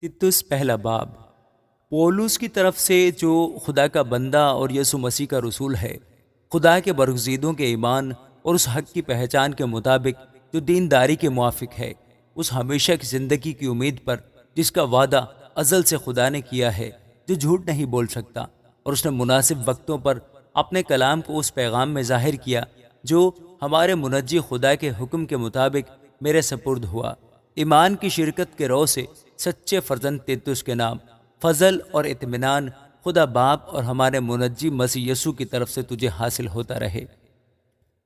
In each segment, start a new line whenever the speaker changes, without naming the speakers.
تیتس پہلا باب پولس کی طرف سے جو خدا کا بندہ اور یسوع مسیح کا رسول ہے، خدا کے برگزیدوں کے ایمان اور اس حق کی پہچان کے مطابق جو دینداری کے موافق ہے، اس ہمیشہ کی زندگی کی امید پر جس کا وعدہ ازل سے خدا نے کیا ہے، جو جھوٹ نہیں بول سکتا، اور اس نے مناسب وقتوں پر اپنے کلام کو اس پیغام میں ظاہر کیا جو ہمارے منجی خدا کے حکم کے مطابق میرے سپرد ہوا۔ ایمان کی شرکت کے رو سے سچے فرزند تیتس کے نام، فضل اور اطمینان خدا باپ اور ہمارے منجی مسیح یسوع کی طرف سے تجھے حاصل ہوتا رہے۔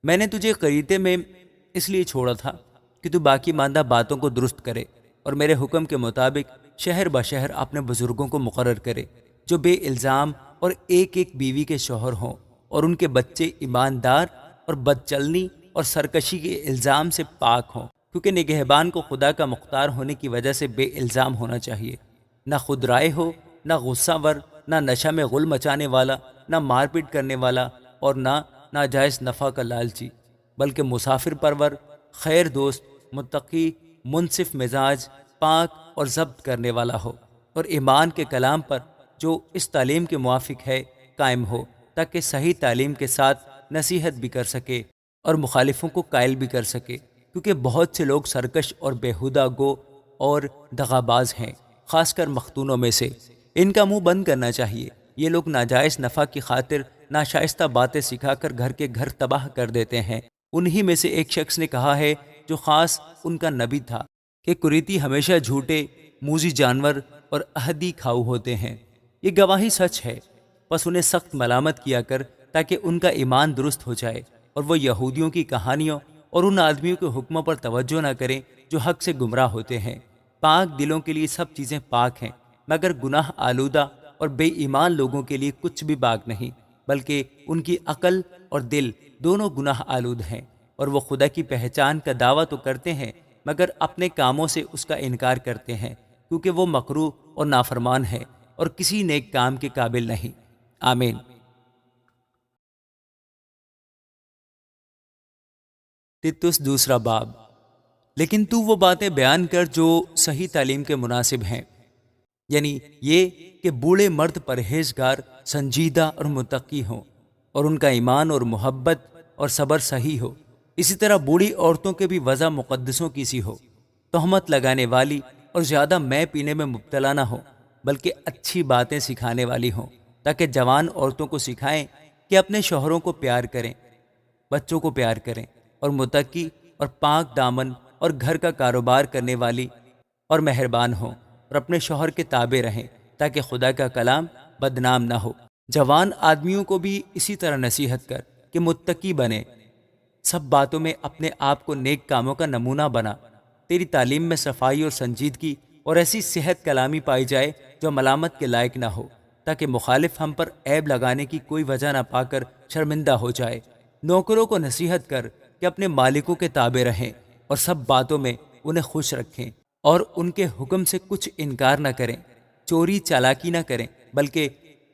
میں نے تجھے قریتے میں اس لیے چھوڑا تھا کہ تو باقی ماندہ باتوں کو درست کرے اور میرے حکم کے مطابق شہر بشہر اپنے بزرگوں کو مقرر کرے، جو بے الزام اور ایک ایک بیوی کے شوہر ہوں، اور ان کے بچے ایماندار اور بد چلنی اور سرکشی کے الزام سے پاک ہوں، کیونکہ نگہبان کو خدا کا مختار ہونے کی وجہ سے بے الزام ہونا چاہیے، نہ خود رائے ہو، نہ غصہ ور، نہ نشہ میں غل مچانے والا، نہ مار پیٹ کرنے والا، اور نہ ناجائز نفع کا لالچی، بلکہ مسافر پرور، خیر دوست، متقی، منصف مزاج، پاک اور ضبط کرنے والا ہو، اور ایمان کے کلام پر جو اس تعلیم کے موافق ہے قائم ہو، تاکہ صحیح تعلیم کے ساتھ نصیحت بھی کر سکے اور مخالفوں کو قائل بھی کر سکے، کیونکہ بہت سے لوگ سرکش اور بیہودہ گو اور دغاباز ہیں، خاص کر مختونوں میں سے۔ ان کا منہ بند کرنا چاہیے۔ یہ لوگ ناجائز نفع کی خاطر ناشائستہ باتیں سکھا کر گھر کے گھر تباہ کر دیتے ہیں۔ انہی میں سے ایک شخص نے کہا ہے، جو خاص ان کا نبی تھا، کہ کریتی ہمیشہ جھوٹے، موذی جانور اور عہدی کھاؤ ہوتے ہیں۔ یہ گواہی سچ ہے، پس انہیں سخت ملامت کیا کر تاکہ ان کا ایمان درست ہو جائے، اور وہ یہودیوں کی کہانیوں اور ان آدمیوں کے حکموں پر توجہ نہ کریں جو حق سے گمراہ ہوتے ہیں۔ پاک دلوں کے لیے سب چیزیں پاک ہیں، مگر گناہ آلودہ اور بے ایمان لوگوں کے لیے کچھ بھی پاک نہیں، بلکہ ان کی عقل اور دل دونوں گناہ آلود ہیں، اور وہ خدا کی پہچان کا دعویٰ تو کرتے ہیں مگر اپنے کاموں سے اس کا انکار کرتے ہیں، کیونکہ وہ مکروہ اور نافرمان ہے اور کسی نیک کام کے قابل نہیں۔ آمین۔ تیتس دوسرا باب۔ لیکن تو وہ باتیں بیان کر جو صحیح تعلیم کے مناسب ہیں، یعنی یہ کہ بوڑھے مرد پرہیزگار، سنجیدہ اور متقی ہوں، اور ان کا ایمان اور محبت اور صبر صحیح ہو۔ اسی طرح بوڑھی عورتوں کے بھی وضع مقدسوں کی سی ہو، تہمت لگانے والی اور زیادہ مے پینے میں مبتلا نہ ہو، بلکہ اچھی باتیں سکھانے والی ہوں، تاکہ جوان عورتوں کو سکھائیں کہ اپنے شوہروں کو پیار کریں، بچوں کو پیار کریں، اور متقی اور پاک دامن اور گھر کا کاروبار کرنے والی اور مہربان ہوں، اور اپنے شوہر کے تابع رہیں، تاکہ خدا کا کلام بدنام نہ ہو۔ جوان آدمیوں کو بھی اسی طرح نصیحت کر کہ متقی بنے، سب باتوں میں اپنے آپ کو نیک کاموں کا نمونہ بنا۔ تیری تعلیم میں صفائی اور سنجیدگی اور ایسی صحت کلامی پائی جائے جو ملامت کے لائق نہ ہو، تاکہ مخالف ہم پر عیب لگانے کی کوئی وجہ نہ پا کر شرمندہ ہو جائے۔ نوکروں کو نصیحت کر کہ اپنے مالکوں کے تابع رہیں، اور سب باتوں میں انہیں خوش رکھیں، اور ان کے حکم سے کچھ انکار نہ کریں، چوری چالاکی نہ کریں، بلکہ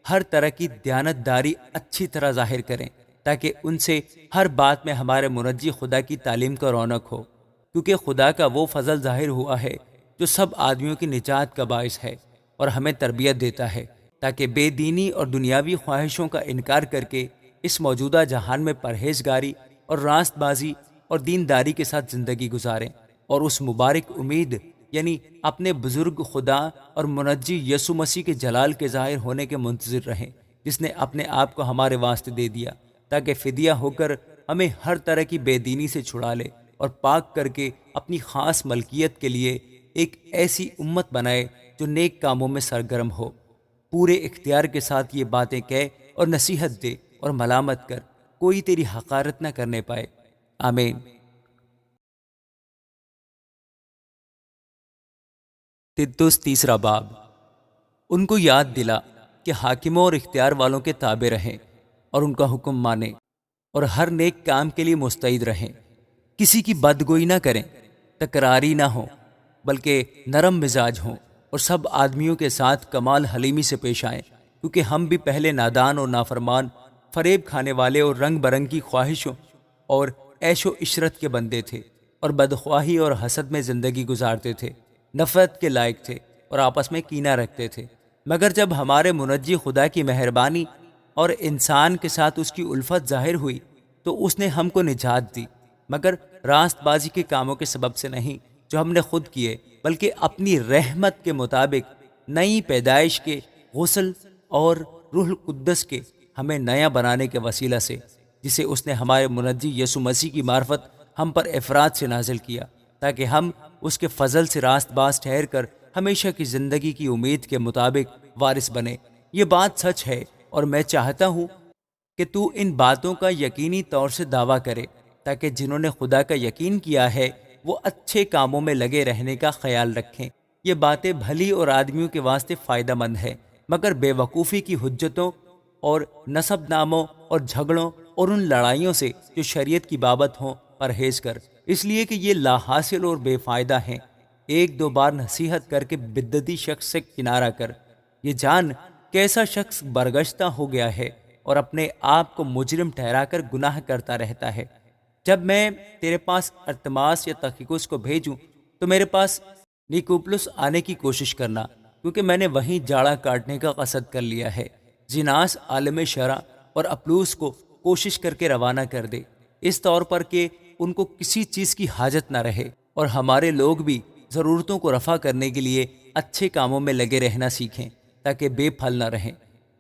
ہر طرح کی دیانتداری اچھی طرح ظاہر کریں، تاکہ ان سے ہر بات میں ہمارے منجی خدا کی تعلیم کا رونق ہو، کیونکہ خدا کا وہ فضل ظاہر ہوا ہے جو سب آدمیوں کی نجات کا باعث ہے، اور ہمیں تربیت دیتا ہے تاکہ بے دینی اور دنیاوی خواہشوں کا انکار کر کے اس موجودہ جہان میں پرہیزگاری اور راست بازی اور دینداری کے ساتھ زندگی گزاریں، اور اس مبارک امید یعنی اپنے بزرگ خدا اور منجی یسوع مسیح کے جلال کے ظاہر ہونے کے منتظر رہیں، جس نے اپنے آپ کو ہمارے واسطے دے دیا تاکہ فدیہ ہو کر ہمیں ہر طرح کی بے دینی سے چھڑا لے، اور پاک کر کے اپنی خاص ملکیت کے لیے ایک ایسی امت بنائے جو نیک کاموں میں سرگرم ہو۔ پورے اختیار کے ساتھ یہ باتیں کہہ اور نصیحت دے اور ملامت کر، کوئی تیری حقارت نہ کرنے پائے۔ آمین۔ تیتس تیسرا باب۔ ان کو یاد دلا کہ حاکموں اور اختیار والوں کے تابع رہیں، اور ان کا حکم مانیں، اور ہر نیک کام کے لیے مستعد رہیں۔ کسی کی بدگوئی نہ کریں، تکراری نہ ہوں، بلکہ نرم مزاج ہوں، اور سب آدمیوں کے ساتھ کمال حلیمی سے پیش آئیں، کیونکہ ہم بھی پہلے نادان اور نافرمان، فریب کھانے والے اور رنگ برنگ کی خواہشوں اور عیش و عشرت کے بندے تھے، اور بدخواہی اور حسد میں زندگی گزارتے تھے، نفرت کے لائق تھے، اور آپس میں کینہ رکھتے تھے، مگر جب ہمارے منجی خدا کی مہربانی اور انسان کے ساتھ اس کی الفت ظاہر ہوئی تو اس نے ہم کو نجات دی، مگر راست بازی کے کاموں کے سبب سے نہیں جو ہم نے خود کیے، بلکہ اپنی رحمت کے مطابق نئی پیدائش کے غسل اور روح القدس کے ہمیں نیا بنانے کے وسیلہ سے، جسے اس نے ہمارے منجی یسوع مسیح کی معرفت ہم پر افراد سے نازل کیا، تاکہ ہم اس کے فضل سے راست باز ٹھہر کر ہمیشہ کی زندگی کی امید کے مطابق وارث بنے۔ یہ بات سچ ہے، اور میں چاہتا ہوں کہ تو ان باتوں کا یقینی طور سے دعویٰ کرے، تاکہ جنہوں نے خدا کا یقین کیا ہے وہ اچھے کاموں میں لگے رہنے کا خیال رکھیں۔ یہ باتیں بھلی اور آدمیوں کے واسطے فائدہ مند ہے، مگر بے وقوفی کی حجتوں اور نسب ناموں اور جھگڑوں اور ان لڑائیوں سے جو شریعت کی بابت ہوں پرہیز کر، اس لیے کہ یہ لا حاصل اور بے فائدہ ہیں۔ ایک دو بار نصیحت کر کے بدعتی شخص سے کنارہ کر، یہ جان کیسا شخص برگشتہ ہو گیا ہے اور اپنے آپ کو مجرم ٹھہرا کر گناہ کرتا رہتا ہے۔ جب میں تیرے پاس ارتماس یا تخیکس کو بھیجوں تو میرے پاس نیکوپلس آنے کی کوشش کرنا، کیونکہ میں نے وہیں جاڑا کاٹنے کا قصد کر لیا ہے۔ زیناس عالم شرع اور اپلوس کو کوشش کر کے روانہ کر دے، اس طور پر کہ ان کو کسی چیز کی حاجت نہ رہے، اور ہمارے لوگ بھی ضرورتوں کو رفع کرنے کے لیے اچھے کاموں میں لگے رہنا سیکھیں، تاکہ بے پھل نہ رہیں۔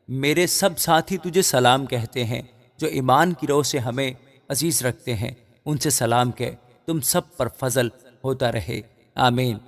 میرے سب ساتھی تجھے سلام کہتے ہیں، جو ایمان کی روح سے ہمیں عزیز رکھتے ہیں، ان سے سلام کہہ۔ تم سب پر فضل ہوتا رہے، آمین۔